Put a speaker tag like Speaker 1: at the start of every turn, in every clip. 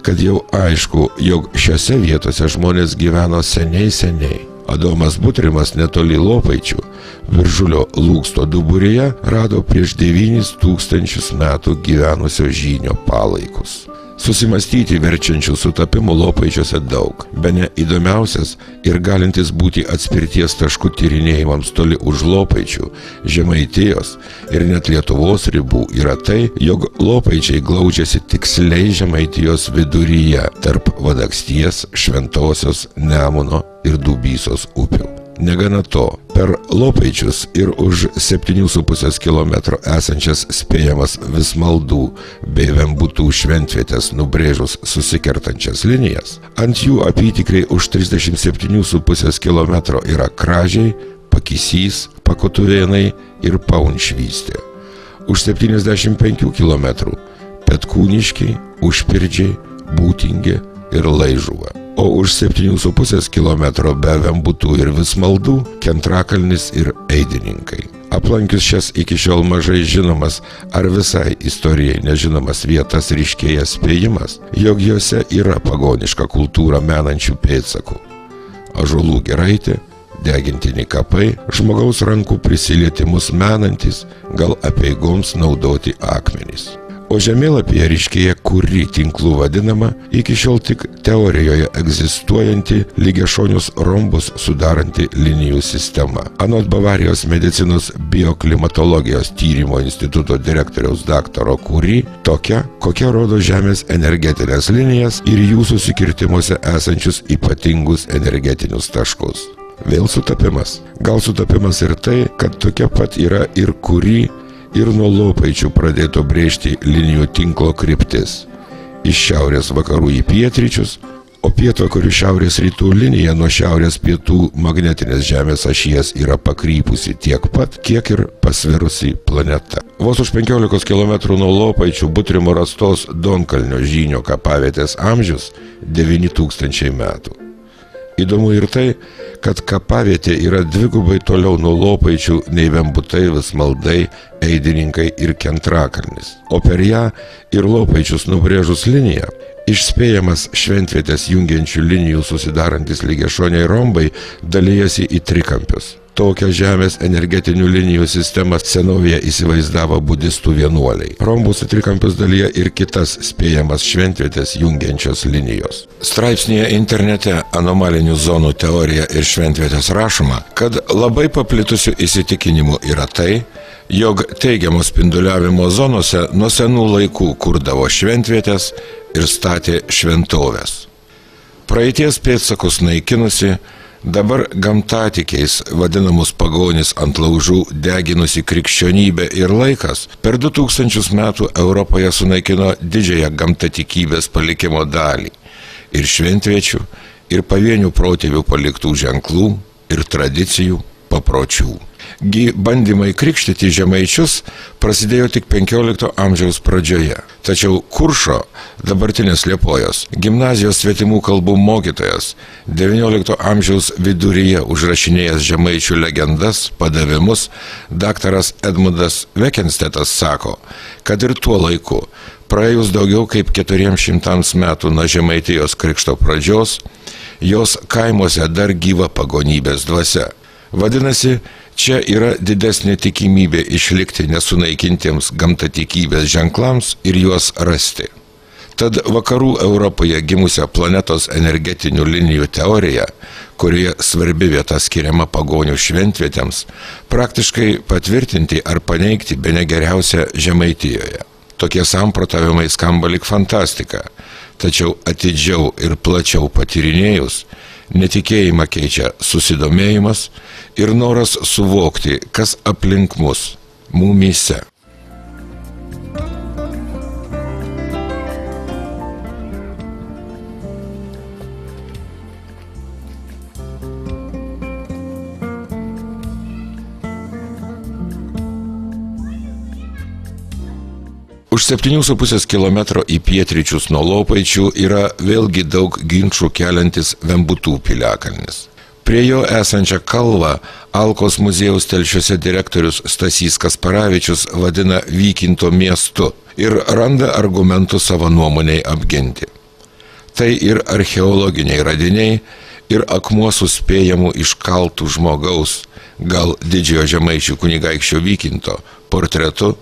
Speaker 1: kad jau aišku, jog šiose vietose žmonės gyveno seniai. Adomas Butrimas netoli Lopaičių, Viržulio Lūksto duburyje, rado prieš 9000 metų gyvenusio žynio palaikus. Susimastyti verčiančių sutapimų Lopaičiuose daug. Bene įdomiausias ir galintis būti atspirties taškų tyrinėjimams toli už Lopaičių, Žemaitijos ir net Lietuvos ribų yra tai, jog Lopaičiai glaudžiasi tiksliai Žemaitijos viduryje tarp Vadaksties, Šventosios, Nemuno ir Dubysos upių. Negana to, per Lopaičius ir už 7,5 km esančias spėjamas Vismaldų bei Vembutų šventvietės nubrėžus susikertančias linijas, ant jų apytikriai už 37,5 km yra Kražiai, Pakysys, Pakutuvėnai ir Paunšvystė. Už 75 km Petkūniškiai, Užpirdžiai, Būtingė ir Laižuva. O už 7,5 km be Vembutų ir Vismaldų Kentrakalnis ir Eidininkai. Aplankius šias iki šiol mažai žinomas ar visai istorijai nežinomas vietas ryškėja spėjimas, jog jose yra pagoniška kultūra menančių pėdsakų. Ąžuolų giraitė, degintini kapai, žmogaus rankų prisilietimus menantis, gal apeigoms naudoti akmenys. O žemėlapyje ryškėja kuri tinklų vadinama iki šiol tik teorijoje egzistuojanti lygiašonius rombus sudaranti linijų sistema. Anot Bavarijos medicinos bioklimatologijos tyrimo instituto direktoriaus daktaro Kuri, tokia, kokia rodo Žemės energetinės linijas ir jų susikirtimuose esančius ypatingus energetinius taškus. Vėl sutapimas. Gal sutapimas ir tai, kad tokia pat yra ir Kuri, ir nuo Lopaičių pradėto brėžti linijų tinklo kryptis. Iš šiaurės vakarų į pietryčius, o pietvakarių šiaurės rytų linija nuo šiaurės pietų magnetinės Žemės ašies yra pakrypusi tiek pat, kiek ir pasvirusi planeta. Vos už 15 km nuo Lopaičių Butrimo rastos Donkalnio žynio kapavietės amžius 9000 metų. Įdomu ir tai, kad kapavietė yra dvigubai toliau nuo Lopaičių nei Vembutai, Vismaldai, Eidininkai ir Kentrakalnis. O per ją ir Lopaičius nubrėžus liniją, išspėjamas šventvietės jungiančių linijų susidarantis lygiašoniai rombai dalijasi į trikampius. Tokią Žemės energetinių linijų sistemą senovėje įsivaizdavo budistų vienuoliai. Rombus į trikampius dalyje ir kitas spėjamas šventvietės jungiančios linijos. Straipsnėje internete Anomalinių zonų teorija ir šventvietės rašoma, kad labai paplitusių įsitikinimų yra tai, jog teigiamo spinduliavimo zonose nuo senų laikų kurdavo šventvietės ir statė šventoves. Praeities pėdsakus naikinusi, dabar gamtatikiais vadinamus pagonis ant laužų deginusi krikščionybė ir laikas per 2000 metų Europoje sunaikino didžiąją gamtatikybės palikimo dalį ir šventviečių, ir pavienių protėvių paliktų ženklų, ir tradicijų, papročių. Gi bandymai krikštyti žemaičius prasidėjo tik 15 amžiaus pradžioje. Tačiau Kuršo, dabartinės Liepojos, gimnazijos svetimų kalbų mokytojas 19 amžiaus viduryje užrašinėjęs žemaičių legendas, padavimus, daktaras Edmundas Vekenstetas sako, kad ir tuo laiku, praėjus daugiau kaip 400 metų nuo Žemaitijos krikšto pradžios, jos kaimuose dar gyva pagonybės dvasia. Vadinasi, čia yra didesnė tikimybė išlikti nesunaikintiems gamtatikybės ženklams ir juos rasti. Tad vakarų Europoje gimusią planetos energetinių linijų teoriją, kurioje svarbi vieta skiriama pagonių šventvietėms, praktiškai patvirtinti ar paneigti bene geriausia Žemaitijoje. Tokie samprotavimai skamba lyg fantastika, tačiau atidžiau ir plačiau patyrinėjus, netikėjimą keičia susidomėjimas ir noras suvokti, kas aplink mus, mumyse. Už 7,5 km į pietryčius nuo Lopaičių yra vėlgi daug ginčų keliantis Vembutų piliakalnis. Prie jo esančią kalvą Alkos muziejaus Telšiuose direktorius Stasys Kasparavičius vadina Vykinto miestu ir randa argumentų savo nuomonei apginti. Tai ir archeologiniai radiniai, ir akmuo su spėjamu iškaltų žmogaus, gal didžiojo žemaičių kunigaikščio Vykinto portretu,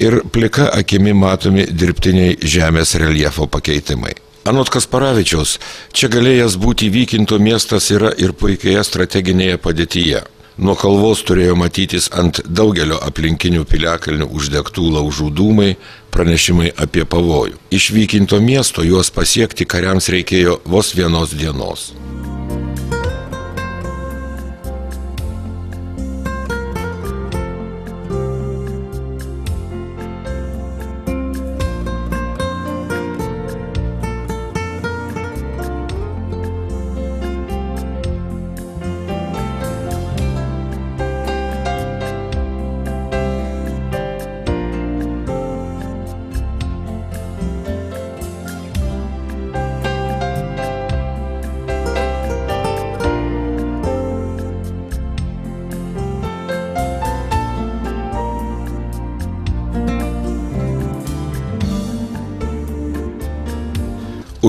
Speaker 1: ir plika akimi matomi dirbtiniai žemės reljefo pakeitimai. Anot Kasparavičiaus, čia galėjęs būti Vykinto miestas yra ir puikioje strateginėje padėtyje. Nuo kalvos turėjo matytis ant daugelio aplinkinių piliakalnių uždegtų laužų dūmai, pranešimai apie pavojų. Iš Vykinto miesto juos pasiekti kariams reikėjo vos vienos dienos.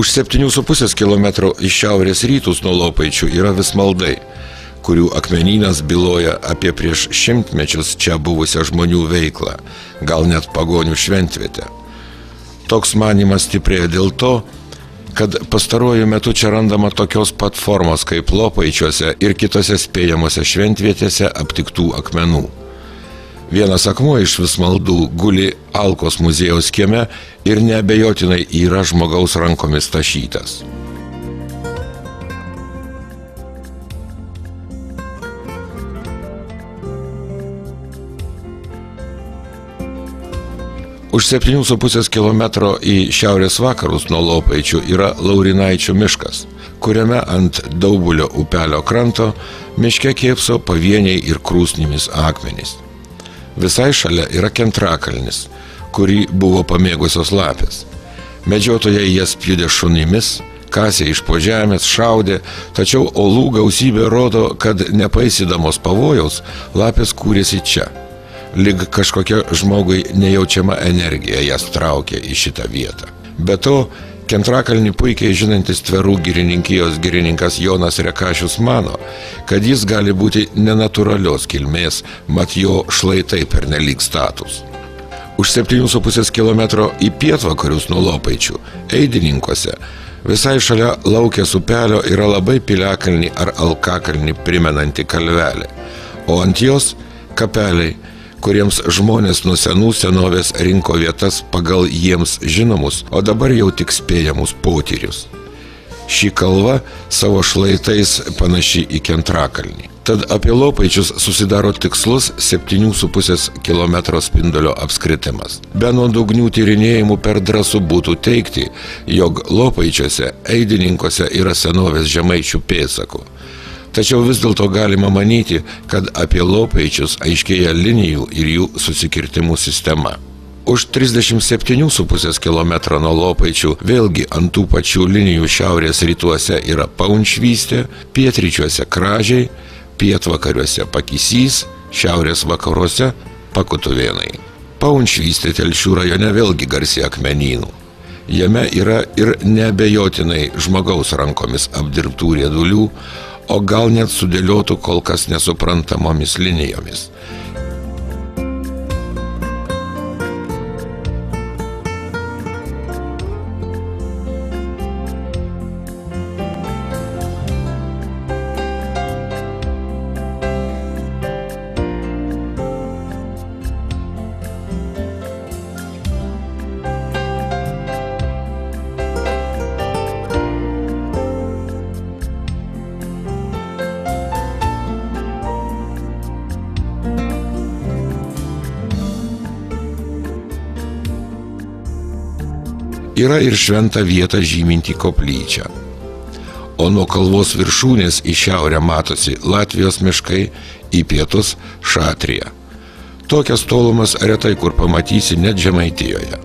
Speaker 1: Už 7,5 km iš šiaurės rytus nuo Lopaičių yra Vismaldai, kurių akmenynas byloja apie prieš šimtmečius čia buvusią žmonių veiklą, gal net pagonių šventvietę. Toks manymas stiprėja dėl to, kad pastaruoju metu čia randama tokios pat formos kaip Lopaičiuose ir kitose spėjamose šventvietėse aptiktų akmenų. Vienas akmuo iš Vismaldų guli Alkos muziejaus kieme ir neabejotinai yra žmogaus rankomis tašytas. Už 7,5 km į šiaurės vakarus nuo Lopaičių yra Laurinaičių miškas, kuriame ant Daubulio upelio kranto miške kėpso pavieniai ir krūsnimis akmenys. Visai šalia yra Kentrakalnis, kurį buvo pamėgusios lapės. Medžiotojai jas pjudė šunimis, kasė iš po žemės, šaudė, tačiau olų gausybė rodo, kad nepaisydamos pavojaus, lapės kūrėsi čia. Lyg kažkokia žmogui nejaučiama energija jas traukė į šitą vietą. Be to, Kentrakalnį puikiai žinantis Tverų girininkijos girininkas Jonas Rekašius mano, kad jis gali būti nenatūralios kilmės, mat jo šlaitai pernelyg statūs. Už 7,5 km į pietvakarius nuo Lopaičių, Eidininkuose, visai šalia Laukės upelio yra labai piliakalnį ar alkakalnį primenanti kalvelė, o ant jos kapeliai, kuriems žmonės nuo senų senovės rinko vietas pagal jiems žinomus, o dabar jau tik spėjamus potyrius. Ši kalva savo šlaitais panaši į Kentrakalnį. Tad apie Lopaičius susidaro tikslus 7,5 km spindulio apskritimas. Be nuodugnių tyrinėjimų per drąsu būtų teigti, jog Lopaičiuose, Eidininkuose yra senovės žemaičių pėdsakų. Tačiau vis dėlto galima manyti, kad apie Lopaičius aiškėja linijų ir jų susikirtimų sistema. Už 37,5 km nuo Lopaičių vėlgi ant tų pačių linijų šiaurės rytuose yra Paunšvystė, pietryčiuose Kražiai, pietvakariuose Pakysys, šiaurės vakaruose Pakutuvėnai. Paunšvystė Telšių rajone vėlgi garsi akmenynų. Jame yra ir neabejotinai žmogaus rankomis apdirbtų riedulių, o gal net sudėliotų kol kas nesuprantamomis linijomis. Yra ir šventą vietą žyminti koplyčią. O nuo kalvos viršūnės į šiaurę matosi Latvijos miškai, į pietus Šatrija. Tokias tolumas retai kur pamatysi net Žemaitijoje.